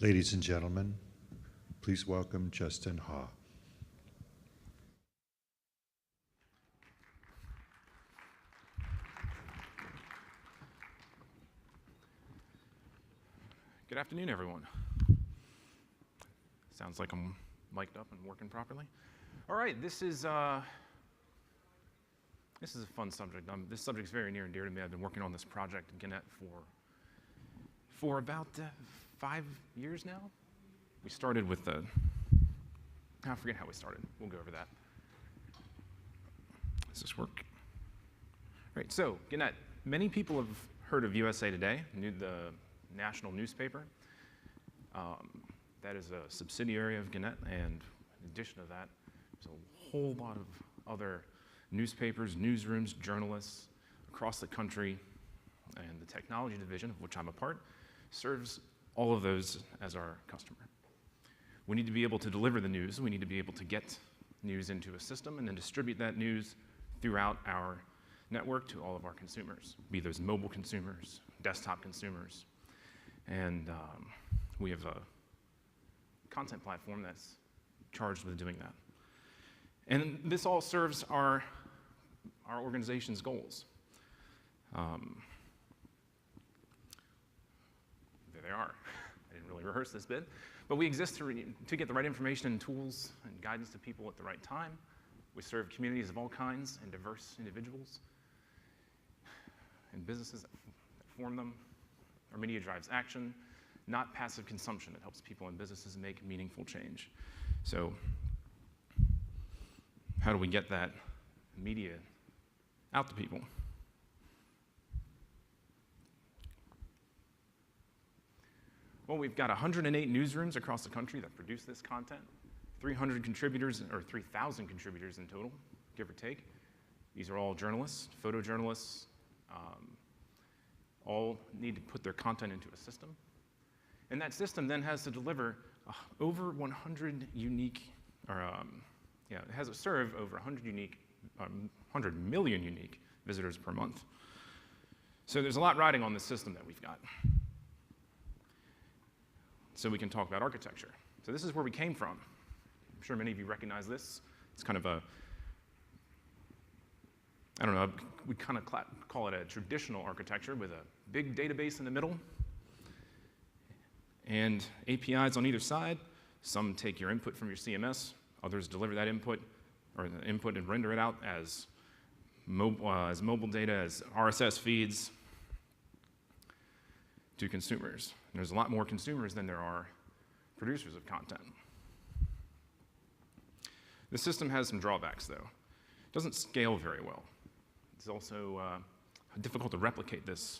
Ladies and gentlemen, please welcome Justin Haugh. Good afternoon, everyone. Sounds like I'm mic'd up and working properly. All right, this is a fun subject. This subject is very near and dear to me. I've been working on this project at Gannet for about 5 years now. We started with I forget how we started. We'll go over that. Does this work? All right, so Gannet. Many people have heard of USA Today, the national newspaper. That is a subsidiary of Gannet, and in addition to that, there's a whole lot of other newspapers, newsrooms, journalists across the country, and the technology division, of which I'm a part, serves all of those as our customer. We need to be able to deliver the news. We need to be able to get news into a system and then distribute that news throughout our network to all of our consumers, be those mobile consumers, desktop consumers. And we have a content platform that's charged with doing that. And this all serves our organization's goals. There they are. I didn't really rehearse this bit. But we exist to get the right information and tools and guidance to people at the right time. We serve communities of all kinds and diverse individuals and businesses that form them. Our media drives action, not passive consumption. It helps people and businesses make meaningful change. So how do we get that media out to people? Well, we've got 108 newsrooms across the country that produce this content, 300 contributors, or 3,000 contributors in total, give or take. These are all journalists, photojournalists, all need to put their content into a system. And that system then has to deliver over 100 unique, it has to serve over 100 million unique visitors per month. So there's a lot riding on this system that we've got. So we can talk about architecture. So this is where we came from. I'm sure many of you recognize this. It's kind of we kind of call it a traditional architecture with a big database in the middle and APIs on either side. Some take your input from your CMS. Others deliver that input and render it out as mobile data, as RSS feeds to consumers. And there's a lot more consumers than there are producers of content. The system has some drawbacks, though. It doesn't scale very well. It's also difficult to replicate this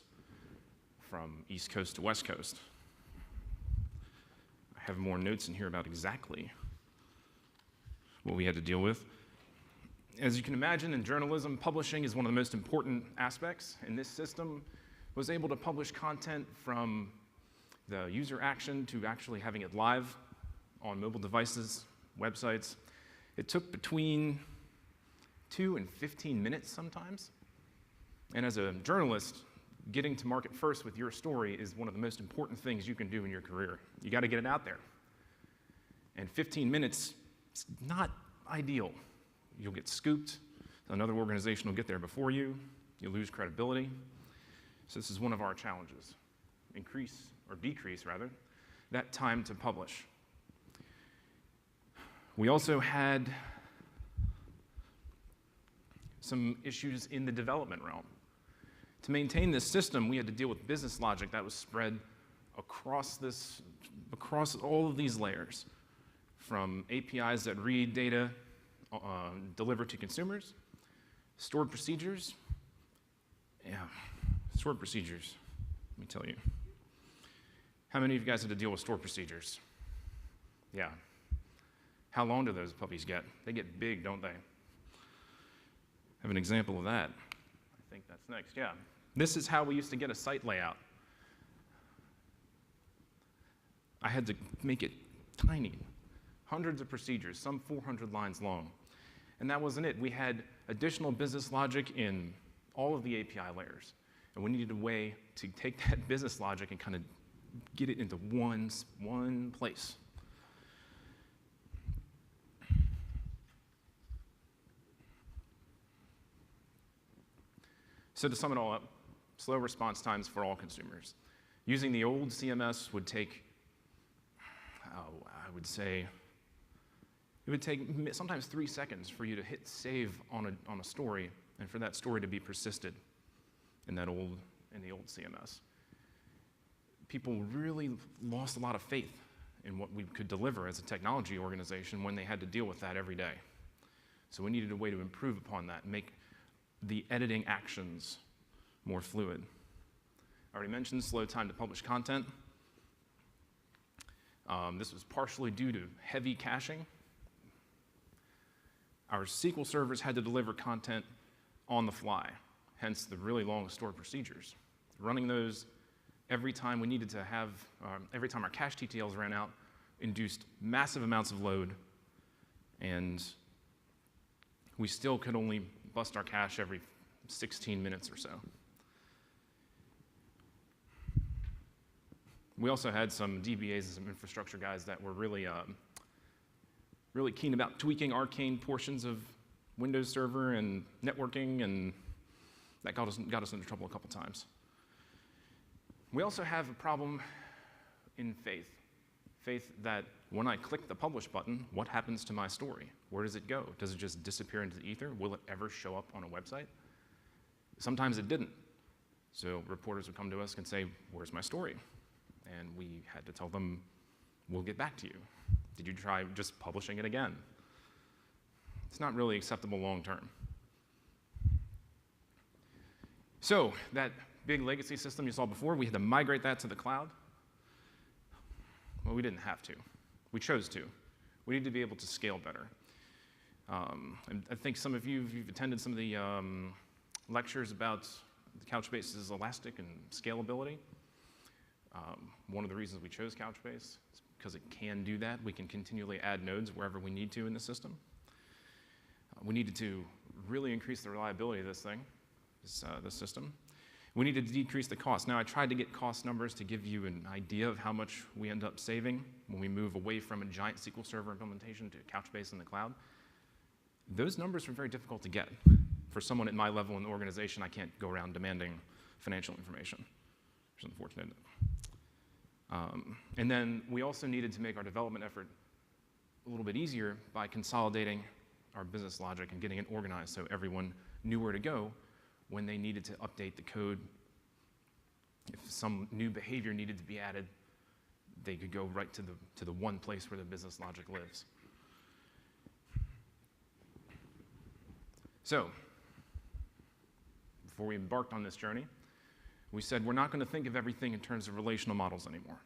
from East Coast to West Coast. I have more notes in here about exactly what we had to deal with. As you can imagine, in journalism, publishing is one of the most important aspects, and this system was able to publish content from the user action to actually having it live on mobile devices, websites. It took between 2 and 15 minutes sometimes. And as a journalist, getting to market first with your story is one of the most important things you can do in your career. You got to get it out there. And 15 minutes is not ideal. You'll get scooped. Another organization will get there before you. You lose credibility. So this is one of our challenges. Decrease, that time to publish. We also had some issues in the development realm. To maintain this system, we had to deal with business logic that was spread across all of these layers, from APIs that read data, deliver to consumers, stored procedures. Stored procedures, let me tell you. How many of you guys had to deal with stored procedures? Yeah. How long do those puppies get? They get big, don't they? I have an example of that. I think that's next, yeah. This is how we used to get a site layout. I had to make it tiny, hundreds of procedures, some 400 lines long. And that wasn't it. We had additional business logic in all of the API layers. And we needed a way to take that business logic and kind of get it into one place. So to sum it all up, slow response times for all consumers. Using the old CMS would take, I would say, it would take sometimes 3 seconds for you to hit save on a story and for that story to be persisted in the old CMS. People really lost a lot of faith in what we could deliver as a technology organization when they had to deal with that every day. So we needed a way to improve upon that and make the editing actions more fluid. I already mentioned slow time to publish content. This was partially due to heavy caching. Our SQL servers had to deliver content on the fly, hence the really long stored procedures. Running those every time we needed to have, every time our cache TTLs ran out, induced massive amounts of load, and we still could only bust our cache every 16 minutes or so. We also had some DBAs and some infrastructure guys that were really keen about tweaking arcane portions of Windows Server and networking, and that got us into trouble a couple times. We also have a problem in faith. Faith that when I click the publish button, what happens to my story? Where does it go? Does it just disappear into the ether? Will it ever show up on a website? Sometimes it didn't. So reporters would come to us and say, where's my story? And we had to tell them, we'll get back to you. Did you try just publishing it again? It's not really acceptable long term. So that big legacy system you saw before, we had to migrate that to the cloud. Well, we didn't have to. We chose to. We need to be able to scale better. And I think some of you, if you've attended some of the lectures about the Couchbase's elastic and scalability. One of the reasons we chose Couchbase is because it can do that. We can continually add nodes wherever we need to in the system. We needed to really increase the reliability of this thing, this system. We needed to decrease the cost. Now, I tried to get cost numbers to give you an idea of how much we end up saving when we move away from a giant SQL Server implementation to Couchbase in the cloud. Those numbers were very difficult to get. For someone at my level in the organization, I can't go around demanding financial information, which is unfortunate. And then we also needed to make our development effort a little bit easier by consolidating our business logic and getting it organized so everyone knew where to go when they needed to update the code. If some new behavior needed to be added, they could go right to the one place where the business logic lives. So, before we embarked on this journey, we said we're not going to think of everything in terms of relational models anymore.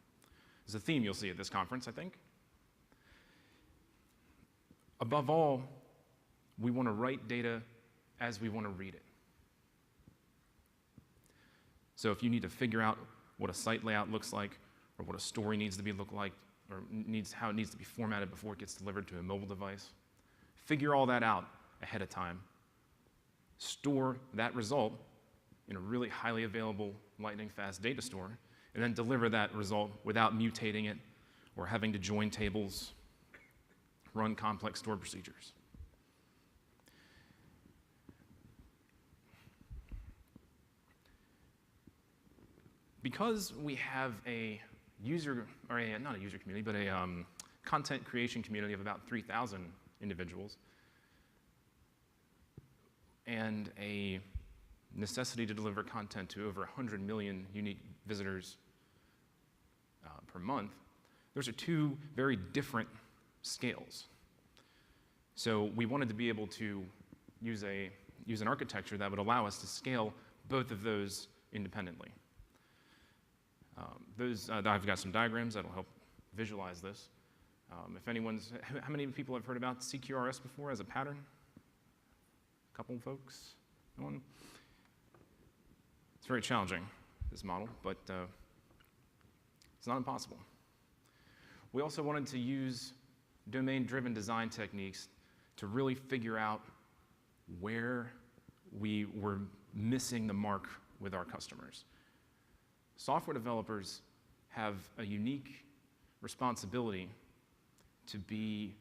There's a theme you'll see at this conference, I think. Above all, we want to write data as we want to read it. So if you need to figure out what a site layout looks like, or what a story needs to look like, or how it needs to be formatted before it gets delivered to a mobile device, figure all that out ahead of time. Store that result in a really highly available lightning-fast data store, and then deliver that result without mutating it or having to join tables, run complex store procedures. Because we have a user, or not a user community, but a content creation community of about 3,000 individuals, and a necessity to deliver content to over 100 million unique visitors per month, those are two very different scales. So we wanted to be able to use an architecture that would allow us to scale both of those independently. I've got some diagrams that'll help visualize this. How many people have heard about CQRS before as a pattern? A couple folks? No one? It's very challenging, this model, but it's not impossible. We also wanted to use domain-driven design techniques to really figure out where we were missing the mark with our customers. Software developers have a unique responsibility to be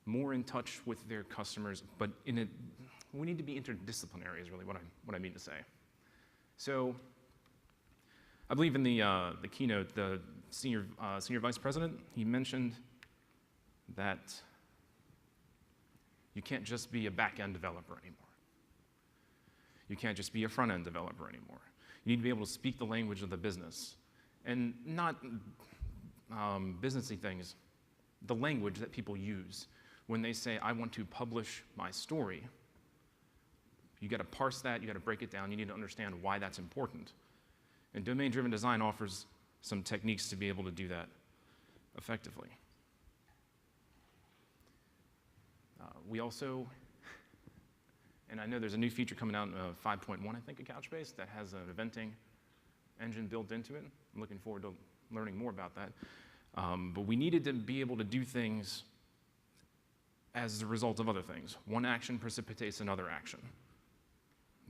more in touch with their customers, but we need to be interdisciplinary is really what I mean to say. So I believe in the keynote, the senior vice president, he mentioned that you can't just be a back-end developer anymore. You can't just be a front-end developer anymore. You need to be able to speak the language of the business, and not businessy things, the language that people use when they say, I want to publish my story. You got to parse that, you got to break it down, you need to understand why that's important. And domain-driven design offers some techniques to be able to do that effectively. We also, and I know there's a new feature coming out in 5.1, I think, of Couchbase that has an eventing engine built into it. I'm looking forward to learning more about that. But we needed to be able to do things as a result of other things. One action precipitates another action.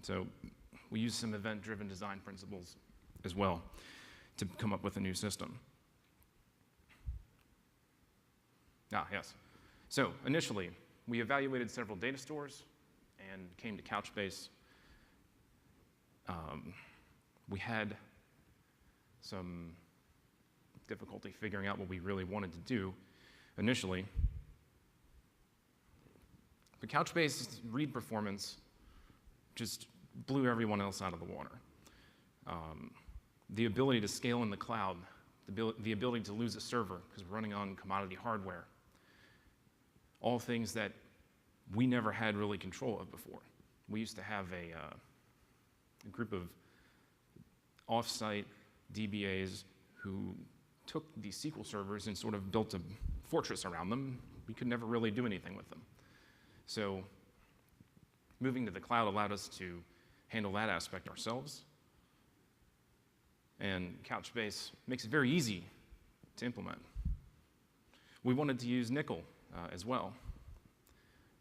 So we use some event-driven design principles as well to come up with a new system. Yes. So initially, we evaluated several data stores and came to Couchbase. We had some difficulty figuring out what we really wanted to do initially. But Couchbase read performance just blew everyone else out of the water. The ability to scale in the cloud, the ability to lose a server because we're running on commodity hardware, all things that we never had really control of before. We used to have a group of off-site DBAs who took these SQL servers and sort of built a fortress around them. We could never really do anything with them. So moving to the cloud allowed us to handle that aspect ourselves. And Couchbase makes it very easy to implement. We wanted to use Nickel as well.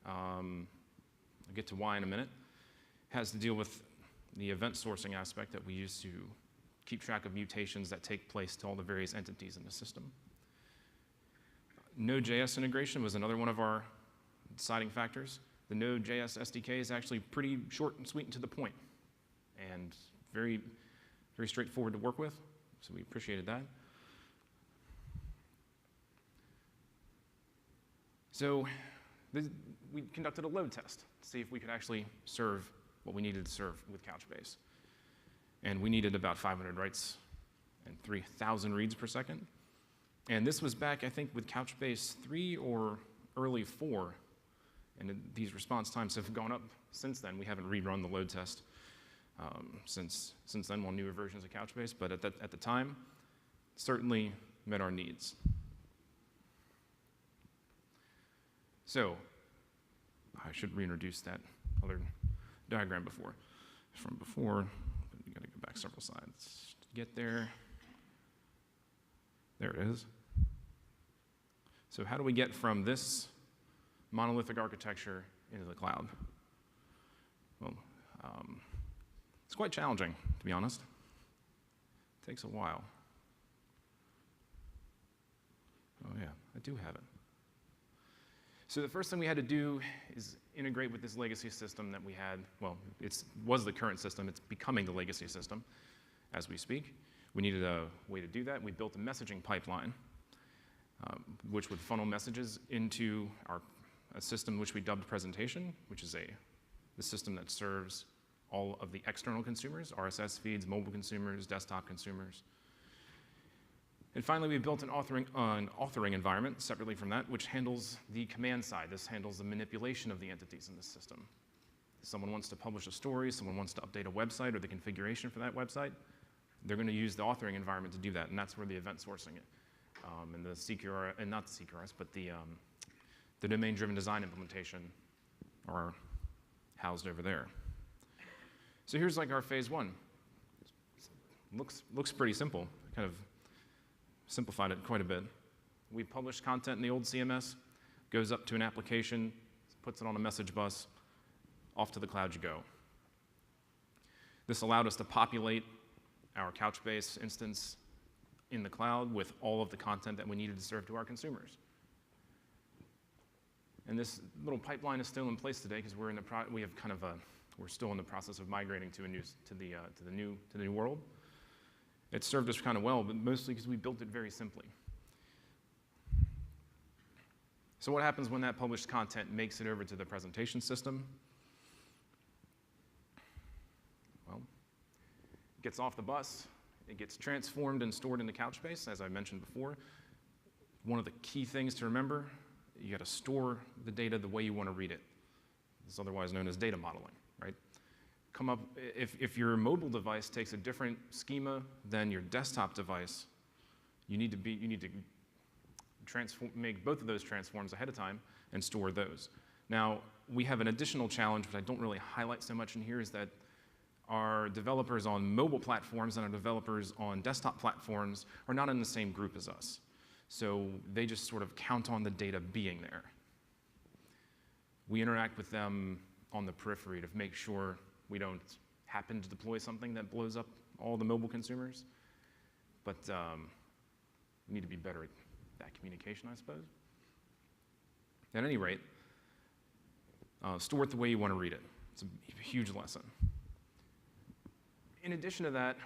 I'll get to why in a minute. It has to deal with the event sourcing aspect that we use to keep track of mutations that take place to all the various entities in the system. Node.js integration was another one of our deciding factors. The Node.js SDK is actually pretty short and sweet and to the point, and very, very straightforward to work with, so we appreciated that. So we conducted a load test to see if we could actually serve what we needed to serve with Couchbase. And we needed about 500 writes and 3,000 reads per second. And this was back, I think, with Couchbase 3 or early 4. And these response times have gone up since then. We haven't rerun the load test since then on newer versions of Couchbase, but at the time, certainly met our needs. So I should reintroduce that other diagram from before. You got to go back several slides to get there. There it is. So how do we get from this monolithic architecture into the cloud? Well, it's quite challenging, to be honest. It takes a while. Oh yeah, I do have it. So the first thing we had to do is integrate with this legacy system that we had. Well, it was the current system. It's becoming the legacy system as we speak. We needed a way to do that. We built a messaging pipeline, which would funnel messages into a system which we dubbed presentation, which is the system that serves all of the external consumers, RSS feeds, mobile consumers, desktop consumers. And finally, we built an authoring environment separately from that, which handles the command side. This handles the manipulation of the entities in the system. If someone wants to publish a story, someone wants to update a website or the configuration for that website, they're going to use the authoring environment to do that, and that's where the event sourcing and the CQRS, and not the CQRS, but the domain-driven design implementation are housed over there. So here's like our phase one. Looks pretty simple. Kind of simplified it quite a bit. We publish content in the old CMS, goes up to an application, puts it on a message bus, off to the cloud you go. This allowed us to populate our Couchbase instance in the cloud with all of the content that we needed to serve to our consumers. And this little pipeline is still in place today because we're still in the process of migrating to the new world. It served us kind of well, but mostly because we built it very simply. So what happens when that published content makes it over to the presentation system? Well, it gets off the bus, it gets transformed and stored into Couchbase, as I mentioned before. One of the key things to remember, you got to store the data the way you want to read it. It's otherwise known as data modeling, right? If your mobile device takes a different schema than your desktop device, you need to make both of those transforms ahead of time and store those. Now, we have an additional challenge, which I don't really highlight so much in here, is that our developers on mobile platforms and our developers on desktop platforms are not in the same group as us. So they just sort of count on the data being there. We interact with them on the periphery to make sure we don't happen to deploy something that blows up all the mobile consumers. But we need to be better at that communication, I suppose. At any rate, store it the way you want to read it. It's a huge lesson. In addition to that,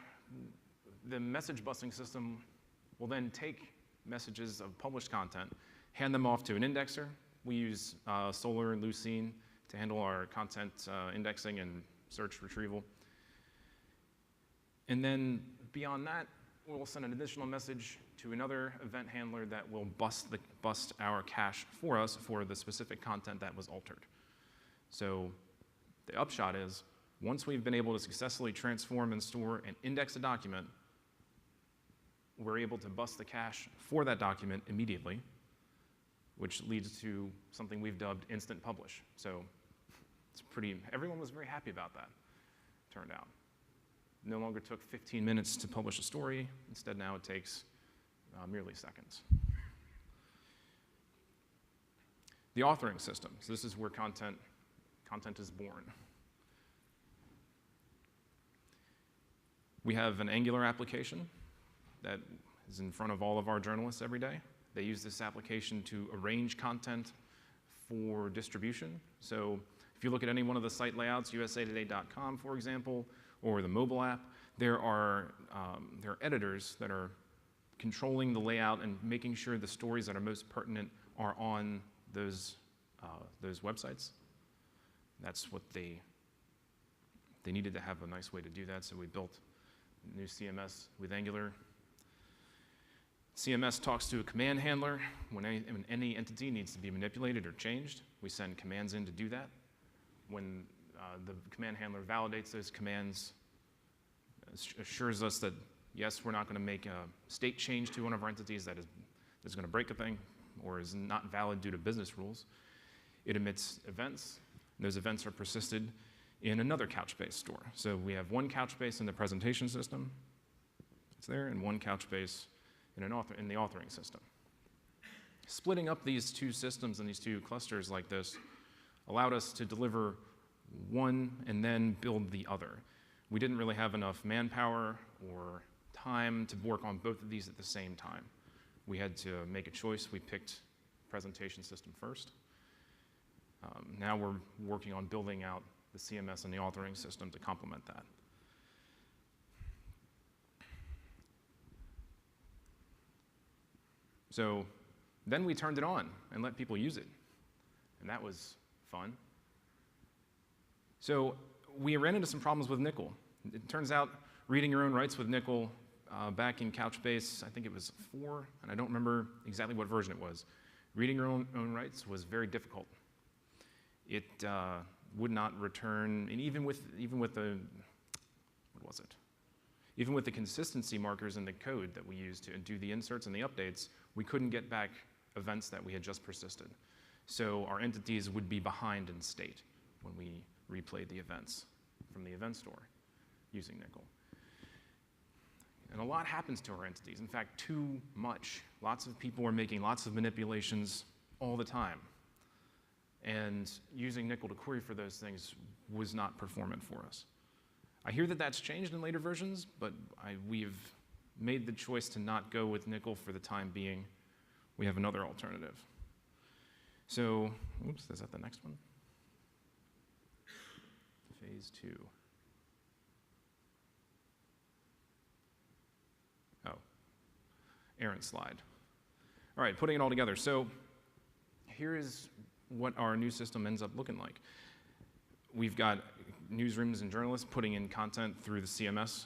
the message busing system will then take messages of published content, hand them off to an indexer. We use Solr and Lucene to handle our content indexing and search retrieval. And then beyond that, we'll send an additional message to another event handler that will bust our cache for us for the specific content that was altered. So the upshot is, once we've been able to successfully transform and store and index a document, we're able to bust the cache for that document immediately, which leads to something we've dubbed instant publish. So everyone was very happy about that, turned out. No longer took 15 minutes to publish a story. Instead, now it takes merely seconds. The authoring system. So this is where content is born. We have an Angular application that is in front of all of our journalists every day. They use this application to arrange content for distribution. So if you look at any one of the site layouts, usatoday.com, for example, or the mobile app, there are editors that are controlling the layout and making sure the stories that are most pertinent are on those websites. That's what they needed to have a nice way to do that, so we built a new CMS with Angular. CMS talks to a command handler when any entity needs to be manipulated or changed. We send commands in to do that. When the command handler validates those commands, assures us that, yes, we're not going to make a state change to one of our entities that is going to break a thing or is not valid due to business rules. It emits events. And those events are persisted in another Couchbase store. So we have one Couchbase in the presentation system. It's there, and one Couchbase in the authoring system. Splitting up these two systems and these two clusters like this allowed us to deliver one and then build the other. We didn't really have enough manpower or time to work on both of these at the same time. We had to make a choice. We picked presentation system first. Now we're working on building out the CMS and the authoring system to complement that. So then we turned it on and let people use it. And that was fun. So we ran into some problems with Nickel. It turns out reading your own rights with Nickel back in Couchbase, I think it was 4, and I don't remember exactly what version it was. Reading your own rights was very difficult. It would not return, and even with the consistency markers in the code that we used to do the inserts and the updates, we couldn't get back events that we had just persisted. So our entities would be behind in state when we replayed the events from the event store using Nickel. And a lot happens to our entities. In fact, too much. Lots of people are making lots of manipulations all the time. And using Nickel to query for those things was not performant for us. I hear that that's changed in later versions, but we've made the choice to not go with nickel for the time being. We have another alternative. So, oops, is that the next one? Phase 2. Oh, errant slide. All right, putting it all together. So here is what our new system ends up looking like. We've got newsrooms and journalists putting in content through the CMS,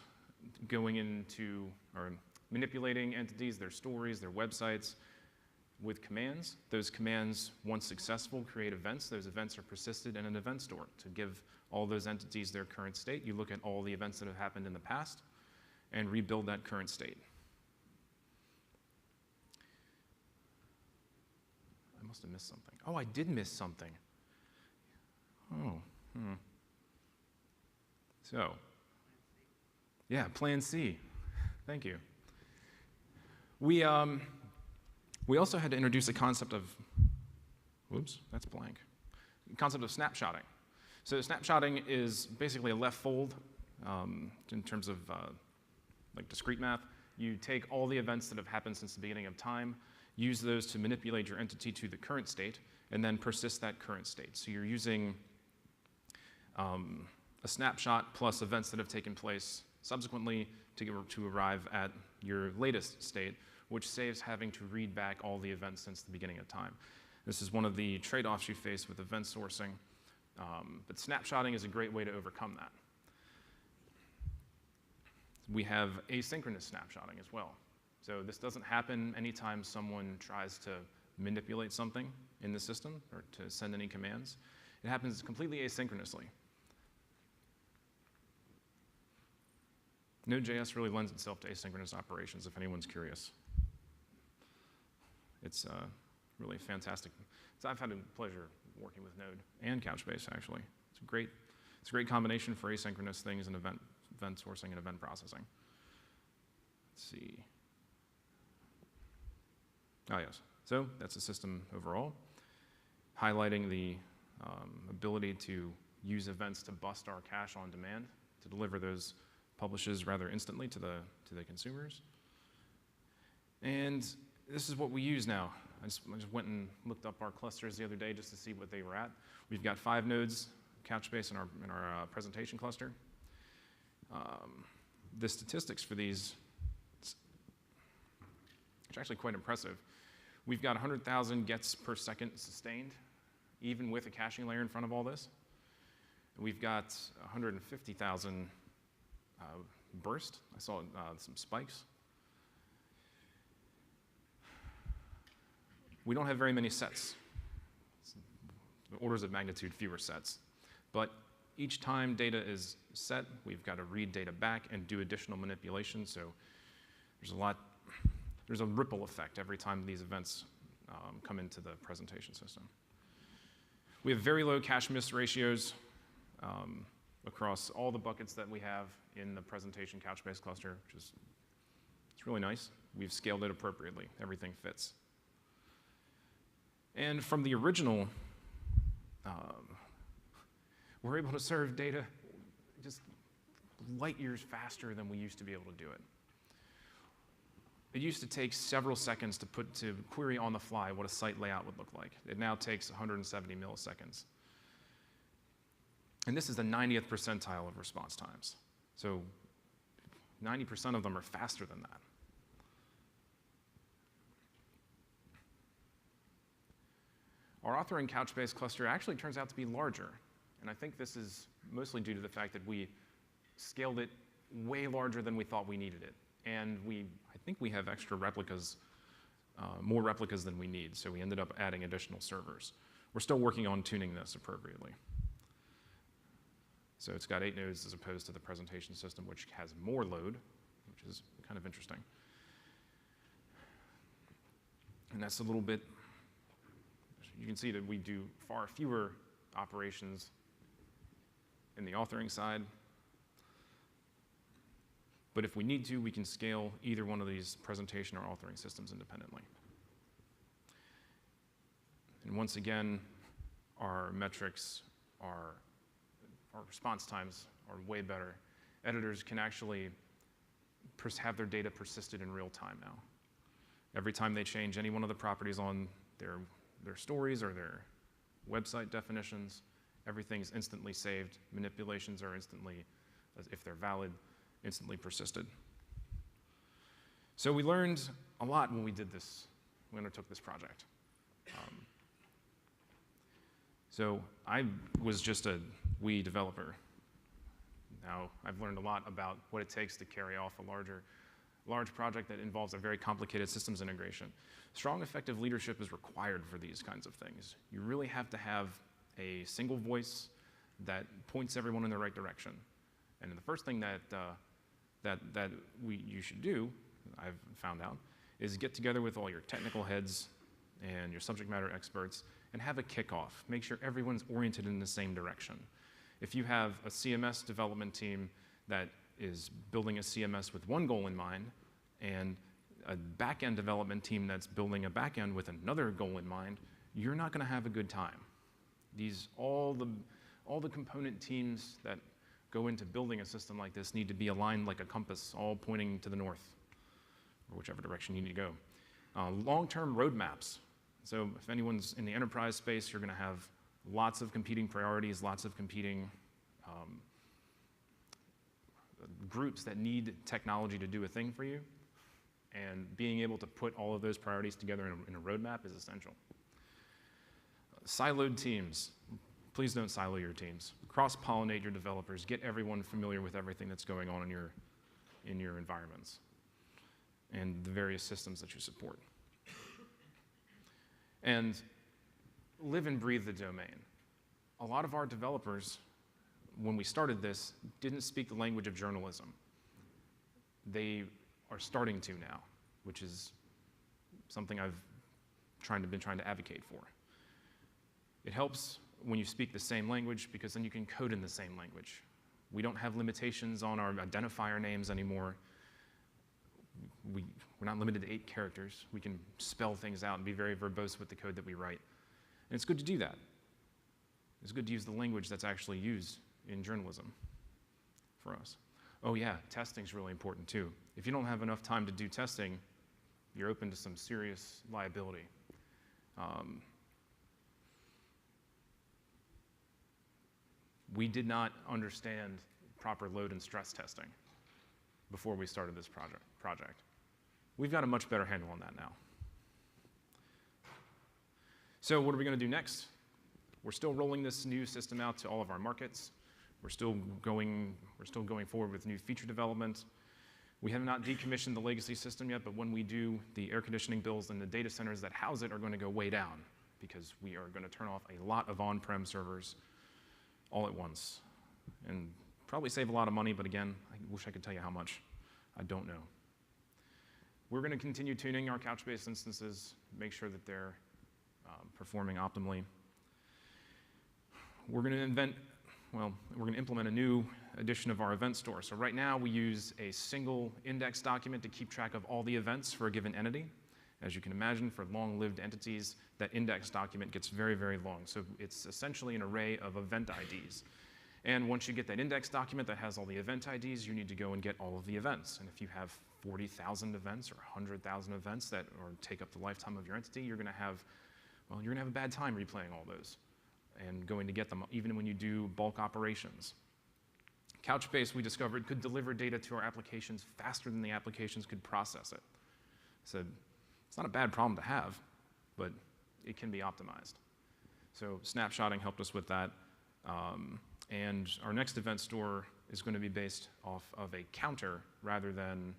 going into or manipulating entities, their stories, their websites with commands. Those commands, once successful, create events. Those events are persisted in an event store to give all those entities their current state. You look at all the events that have happened in the past and rebuild that current state. I must have missed something. Oh, I did miss something. Oh, So, yeah, Plan C. Thank you. We also had to introduce a concept of, whoops, that's blank. Concept of snapshotting. So snapshotting is basically a left fold in terms of like discrete math. You take all the events that have happened since the beginning of time, use those to manipulate your entity to the current state, and then persist that current state. So you're using a snapshot plus events that have taken place subsequently to arrive at your latest state, which saves having to read back all the events since the beginning of time. This is one of the trade-offs you face with event sourcing, but snapshotting is a great way to overcome that. We have asynchronous snapshotting as well. So this doesn't happen anytime someone tries to manipulate something in the system or to send any commands. It happens completely asynchronously. Node.js really lends itself to asynchronous operations, if anyone's curious. It's really fantastic. So I've had the pleasure working with Node and Couchbase, actually. It's a great combination for asynchronous things and event sourcing and event processing. Let's see. Oh, yes. So that's the system overall, highlighting the ability to use events to bust our cache on demand, to deliver those publishes rather instantly to the consumers. And this is what we use now. I just went and looked up our clusters the other day just to see what they were at. We've got 5 nodes, Couchbase in our presentation cluster. The statistics for these, it's actually quite impressive. We've got 100,000 gets per second sustained, even with a caching layer in front of all this. We've got 150,000 burst. I saw some spikes. We don't have very many sets. It's orders of magnitude fewer sets. But each time data is set, we've got to read data back and do additional manipulation. So there's a ripple effect every time these events come into the presentation system. We have very low cache miss ratios across all the buckets that we have in the presentation Couchbase cluster, which is it's really nice. We've scaled it appropriately. Everything fits. And from the original, we're able to serve data just light years faster than we used to be able to do it. It used to take several seconds to query on the fly what a site layout would look like. It now takes 170 milliseconds. And this is the 90th percentile of response times. So 90% of them are faster than that. Our authoring Couchbase cluster actually turns out to be larger. And I think this is mostly due to the fact that we scaled it way larger than we thought we needed it. And I think we have extra replicas, more replicas than we need. So we ended up adding additional servers. We're still working on tuning this appropriately. So it's got 8 nodes as opposed to the presentation system, which has more load, which is kind of interesting. And that's a little bit, you can see that we do far fewer operations in the authoring side. But if we need to, we can scale either one of these presentation or authoring systems independently. And once again, our metrics our response times are way better editors can actually have their data persisted in real time now. Every time they change any one of the properties on their stories or their website definitions, everything's instantly saved. Manipulations are instantly, if they're valid, instantly persisted. So we learned a lot when we undertook this project. So I was just a wee developer. Now I've learned a lot about what it takes to carry off a large project that involves a very complicated systems integration. Strong, effective leadership is required for these kinds of things. You really have to have a single voice that points everyone in the right direction. And the first thing you should do, I've found out, is get together with all your technical heads and your subject matter experts and have a kickoff. Make sure everyone's oriented in the same direction. If you have a CMS development team that is building a CMS with one goal in mind and a back-end development team that's building a back-end with another goal in mind, you're not going to have a good time. All the component teams that go into building a system like this need to be aligned like a compass, all pointing to the north, or whichever direction you need to go. Long-term roadmaps. So if anyone's in the enterprise space, you're going to have lots of competing priorities, lots of competing groups that need technology to do a thing for you. And being able to put all of those priorities together in a roadmap is essential. Siloed teams. Please don't silo your teams. Cross-pollinate your developers. Get everyone familiar with everything that's going on in your environments and the various systems that you support. And live and breathe the domain. A lot of our developers, when we started this, didn't speak the language of journalism. They are starting to now, which is something I've been trying to advocate for. It helps when you speak the same language because then you can code in the same language. We don't have limitations on our identifier names anymore. We're not limited to 8 characters. We can spell things out and be very verbose with the code that we write. And it's good to do that. It's good to use the language that's actually used in journalism for us. Oh yeah, testing's really important too. If you don't have enough time to do testing, you're open to some serious liability. We did not understand proper load and stress testing before we started this project. We've got a much better handle on that now. So what are we going to do next? We're still rolling this new system out to all of our markets. We're still going forward with new feature development. We have not decommissioned the legacy system yet, but when we do, the air conditioning bills and the data centers that house it are going to go way down because we are going to turn off a lot of on-prem servers all at once and probably save a lot of money, but again, I wish I could tell you how much. I don't know. We're going to continue tuning our Couchbase instances, make sure that they're performing optimally. We're going to implement a new edition of our event store. So right now we use a single index document to keep track of all the events for a given entity. As you can imagine, for long-lived entities, that index document gets very, very long. So it's essentially an array of event IDs. And once you get that index document that has all the event IDs, you need to go and get all of the events. And if you have 40,000 events or 100,000 events that take up the lifetime of your entity, you're going to have a bad time replaying all those and going to get them, even when you do bulk operations. Couchbase, we discovered, could deliver data to our applications faster than the applications could process it. So it's not a bad problem to have, but it can be optimized. So snapshotting helped us with that. And our next event store is going to be based off of a counter rather than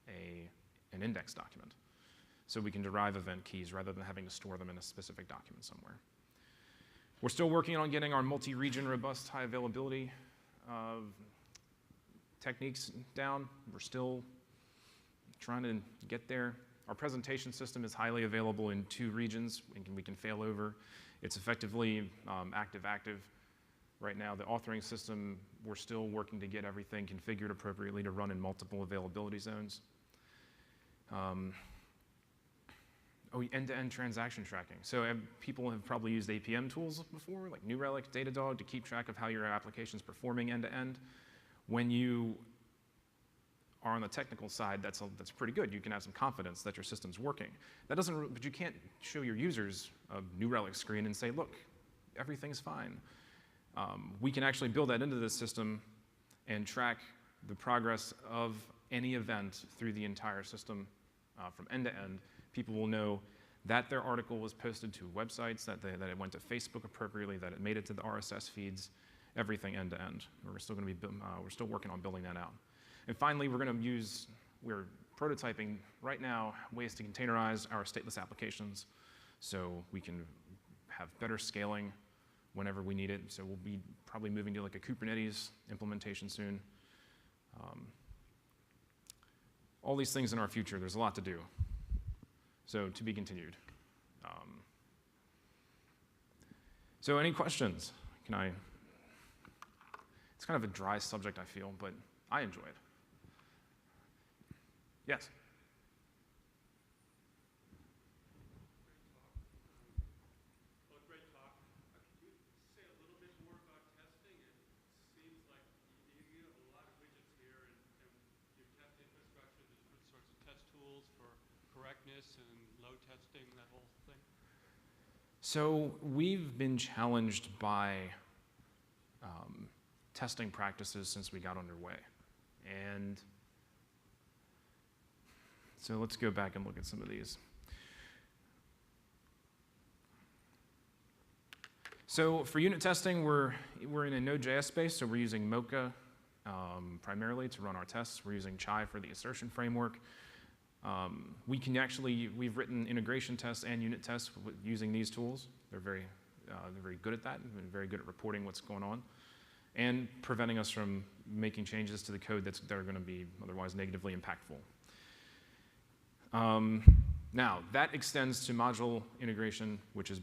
an index document. So we can derive event keys rather than having to store them in a specific document somewhere. We're still working on getting our multi-region, robust, high availability techniques down. We're still trying to get there. Our presentation system is highly available in 2 regions, and we can fail over. It's effectively active-active. Right now, the authoring system, we're still working to get everything configured appropriately to run in multiple availability zones. End-to-end transaction tracking. So people have probably used APM tools before, like New Relic, Datadog, to keep track of how your application's performing end-to-end. When you are on the technical side, that's pretty good. You can have some confidence that your system's working. But you can't show your users a New Relic screen and say, look, everything's fine. We can actually build that into the system and track the progress of any event through the entire system from end to end. People will know that their article was posted to websites, that it went to Facebook appropriately, that it made it to the RSS feeds, everything end to end. We're still working on building that out. And finally, we're prototyping right now ways to containerize our stateless applications so we can have better scaling whenever we need it. So we'll be probably moving to like a Kubernetes implementation soon. All these things in our future, there's a lot to do. So to be continued. So any questions? It's kind of a dry subject, I feel, but I enjoy it. Yes? Well, great talk. Could you say a little bit more about testing? It seems like you have a lot of widgets here, and your test infrastructure, there's different sorts of test tools for correctness and load testing, that whole thing. So we've been challenged by testing practices since we got underway. And so let's go back and look at some of these. So for unit testing, we're in a Node.js space, so we're using Mocha primarily to run our tests. We're using Chai for the assertion framework. We've written integration tests and unit tests using these tools. They're very good at that, and very good at reporting what's going on, and preventing us from making changes to the code that are going to be otherwise negatively impactful. Now, that extends to module integration, which is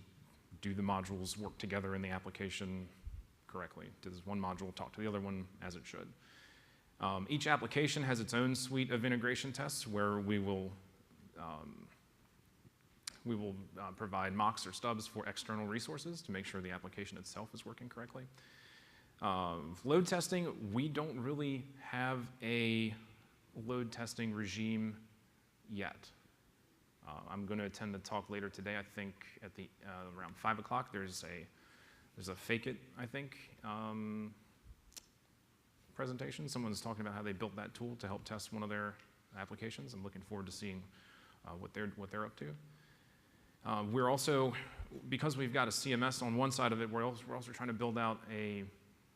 do the modules work together in the application correctly? Does one module talk to the other one as it should? Each application has its own suite of integration tests where we will provide mocks or stubs for external resources to make sure the application itself is working correctly. Load testing, we don't really have a load testing regime yet. I'm going to attend the talk later today. I think at around 5 o'clock there's a fake it, I think, presentation. Someone's talking about how they built that tool to help test one of their applications. I'm looking forward to seeing what they're up to. We're also, because we've got a CMS on one side of it, we're also trying to build out a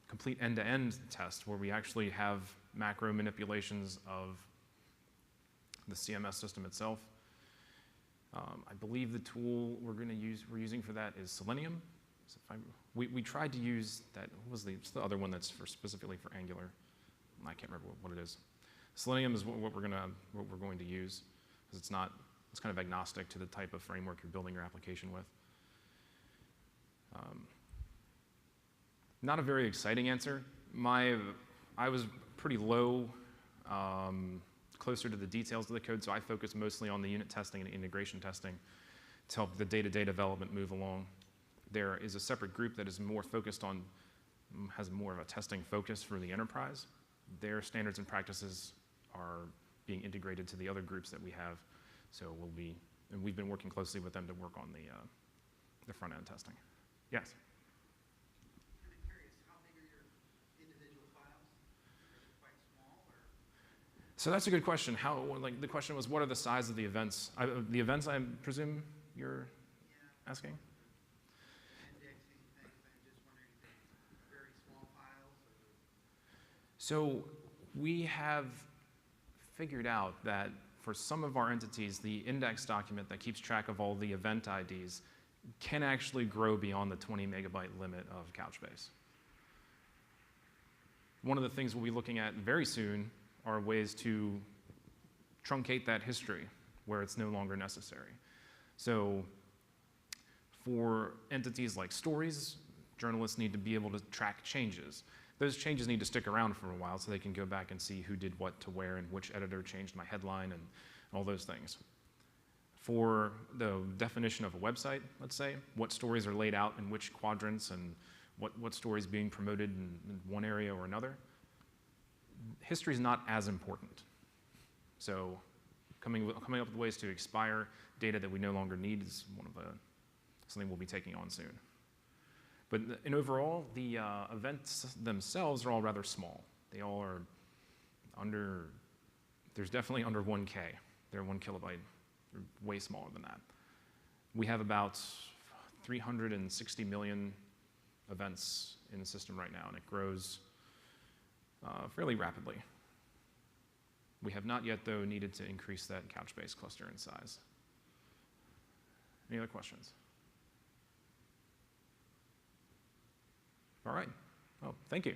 complete end-to-end test where we actually have macro manipulations of the CMS system itself. I believe the tool we're using for that is Selenium. We tried to use that. What's the other one that's specifically for Angular? I can't remember what it is. Selenium is what we're going to use, because it's kind of agnostic to the type of framework you're building your application with. Not a very exciting answer. I was pretty low, closer to the details of the code, so I focused mostly on the unit testing and integration testing to help the day-to-day development move along. There is a separate group that is more focused on, has more of a testing focus for the enterprise. Their standards and practices are being integrated to the other groups that we have. So and we've been working closely with them to work on the front-end testing. Yes? Kind of curious, how big are your individual files? Are they quite small, or? So that's a good question. The question was, what are the size of the events? The events, I presume you're asking? Indexing things, I'm just wondering if they're very small files, or? So we have figured out that for some of our entities, the index document that keeps track of all the event IDs can actually grow beyond the 20 megabyte limit of Couchbase. One of the things we'll be looking at very soon are ways to truncate that history where it's no longer necessary. So for entities like stories, journalists need to be able to track changes. Those changes need to stick around for a while so they can go back and see who did what to where and which editor changed my headline and all those things. For the definition of a website, let's say, what stories are laid out in which quadrants and what stories being promoted in one area or another, history is not as important. So coming up with ways to expire data that we no longer need is something we'll be taking on soon. But in overall, the events themselves are all rather small. They all are there's definitely under 1K. They're 1 kilobyte. They're way smaller than that. We have about 360 million events in the system right now, and it grows fairly rapidly. We have not yet, though, needed to increase that Couchbase cluster in size. Any other questions? All right. Oh, thank you.